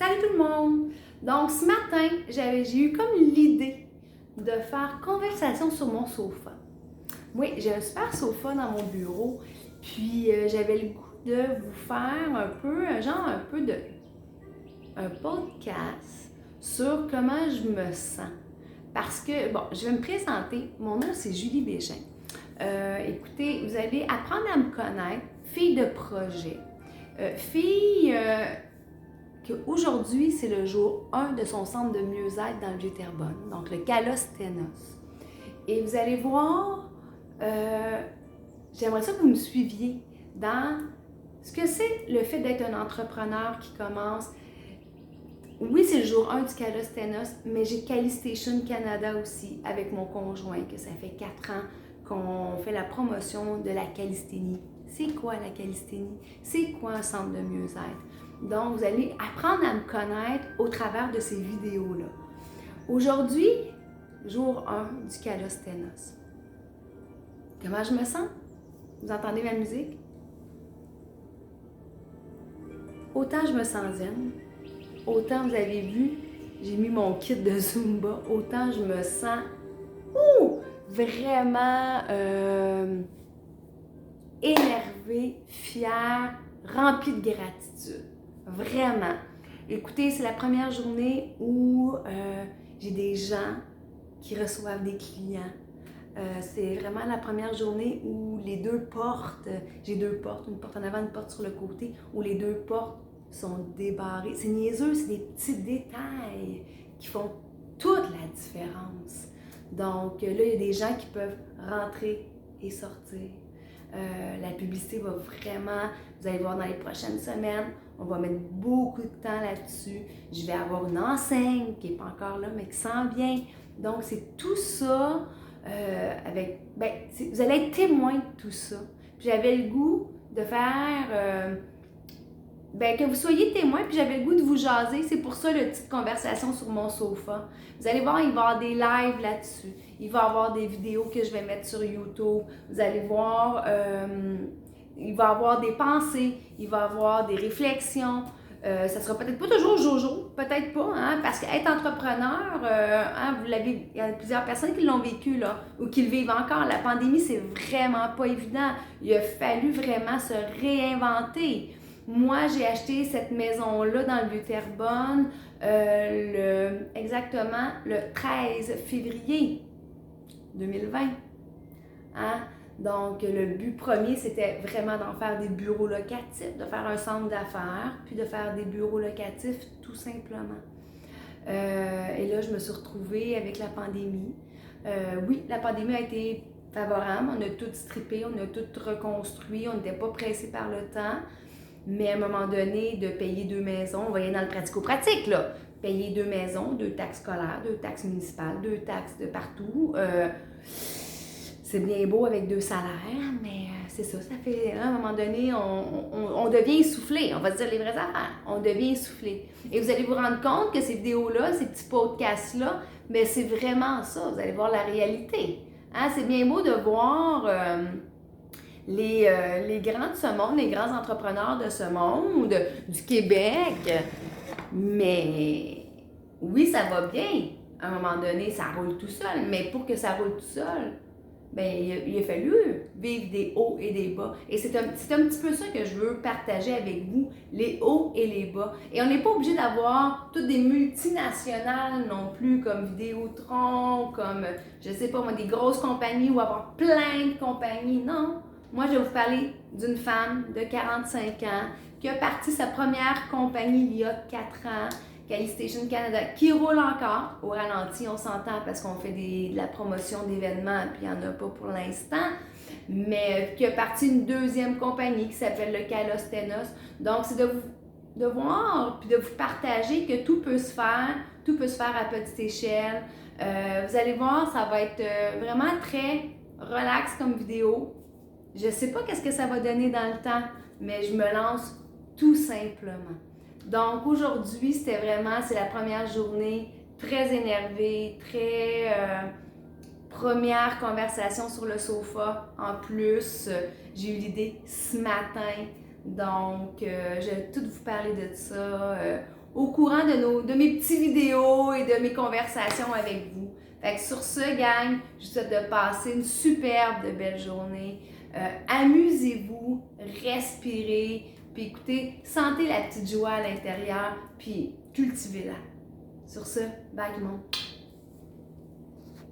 Salut tout le monde! Donc ce matin, j'ai eu comme l'idée de faire conversation sur mon sofa. Oui, j'ai un super sofa dans mon bureau, puis j'avais le goût de vous faire un podcast sur comment je me sens. Parce que, bon, je vais me présenter. Mon nom, c'est Julie Bégin. Écoutez, vous allez apprendre à me connaître, fille de projet, fille qu'aujourd'hui, c'est le jour 1 de son centre de mieux-être dans le Vieux-Terrebonne, donc le Calostenos. Et vous allez voir, j'aimerais ça que vous me suiviez dans ce que c'est le fait d'être un entrepreneur qui commence. Oui, c'est le jour 1 du Calostenos, mais j'ai Calistation Canada aussi avec mon conjoint, que ça fait 4 ans qu'on fait la promotion de la calisthénie. C'est quoi la calisthénie? C'est quoi un centre de mieux-être? Donc, vous allez apprendre à me connaître au travers de ces vidéos-là. Aujourd'hui, jour 1 du Calostenos. Comment je me sens? Vous entendez ma musique? Autant je me sens zen, autant vous avez vu, j'ai mis mon kit de Zumba, autant je me sens vraiment énervée, fière, remplie de gratitude. Vraiment. Écoutez, c'est la première journée où j'ai des gens qui reçoivent des clients. C'est vraiment la première journée où les deux portes, j'ai deux portes, une porte en avant, une porte sur le côté, où les deux portes sont débarrées. C'est niaiseux, c'est des petits détails qui font toute la différence. Donc là, il y a des gens qui peuvent rentrer et sortir. La publicité va vraiment, vous allez voir dans les prochaines semaines, on va mettre beaucoup de temps là-dessus. Je vais avoir une enseigne qui n'est pas encore là, mais qui s'en vient. Donc, c'est tout ça vous allez être témoin de tout ça. Puis j'avais le goût de faire, que vous soyez témoin, puis j'avais le goût de vous jaser. C'est pour ça le petite conversation sur mon sofa. Vous allez voir, il va y avoir des lives là-dessus. Il va y avoir des vidéos que je vais mettre sur YouTube. Vous allez voir, il va y avoir des pensées, il va y avoir des réflexions. Ça sera peut-être pas toujours jojo, peut-être pas, hein, parce qu'être entrepreneur, il y a plusieurs personnes qui l'ont vécu là, ou qui le vivent encore. La pandémie, c'est vraiment pas évident. Il a fallu vraiment se réinventer. Moi, j'ai acheté cette maison-là dans le Vieux-Terrebonne exactement le 13 février 2020. Hein? Donc, le but premier, c'était vraiment d'en faire des bureaux locatifs, de faire un centre d'affaires, puis de faire des bureaux locatifs tout simplement. Et là, je me suis retrouvée avec la pandémie. Oui, la pandémie a été favorable, on a tout strippé, on a tout reconstruit, on n'était pas pressé par le temps. Mais à un moment donné, de payer 2 maisons, on va y aller dans le pratico-pratique, là. Payer 2 maisons, 2 taxes scolaires, 2 taxes municipales, 2 taxes de partout. C'est bien beau avec 2 salaires, mais c'est ça, ça fait, à un moment donné, on devient essoufflé, on va se dire les vraies affaires, on devient essoufflé. Et vous allez vous rendre compte que ces vidéos-là, ces petits podcasts-là, mais c'est vraiment ça, vous allez voir la réalité. Hein? C'est bien beau de voir les grands de ce monde, les grands entrepreneurs de ce monde, du Québec, mais oui, ça va bien. À un moment donné, ça roule tout seul, mais pour que ça roule tout seul, il a fallu vivre des hauts et des bas. Et c'est un petit peu ça que je veux partager avec vous, les hauts et les bas. Et on n'est pas obligé d'avoir toutes des multinationales non plus, comme Vidéotron, comme, je sais pas moi, des grosses compagnies ou avoir plein de compagnies. Non. Moi, je vais vous parler d'une femme de 45 ans qui a parti sa première compagnie il y a 4 ans, Calistation Canada, qui roule encore au ralenti, on s'entend parce qu'on fait de la promotion d'événements, puis il n'y en a pas pour l'instant, mais qui a parti une deuxième compagnie qui s'appelle le Calostenos. Donc, c'est de voir, puis de vous partager que tout peut se faire à petite échelle. Vous allez voir, ça va être vraiment très relax comme vidéo. Je ne sais pas qu'est-ce que ça va donner dans le temps, mais je me lance tout simplement. Donc aujourd'hui, c'est la première journée, très énervée, très première conversation sur le sofa. En plus, j'ai eu l'idée ce matin, donc je vais tout vous parler de ça. au courant de mes petites vidéos et de mes conversations avec vous. Fait que sur ce, gang, je vous souhaite de passer une superbe, de belle journée. Amusez-vous, respirez, puis écoutez, sentez la petite joie à l'intérieur, puis cultivez-la. Sur ce, bye tout le monde!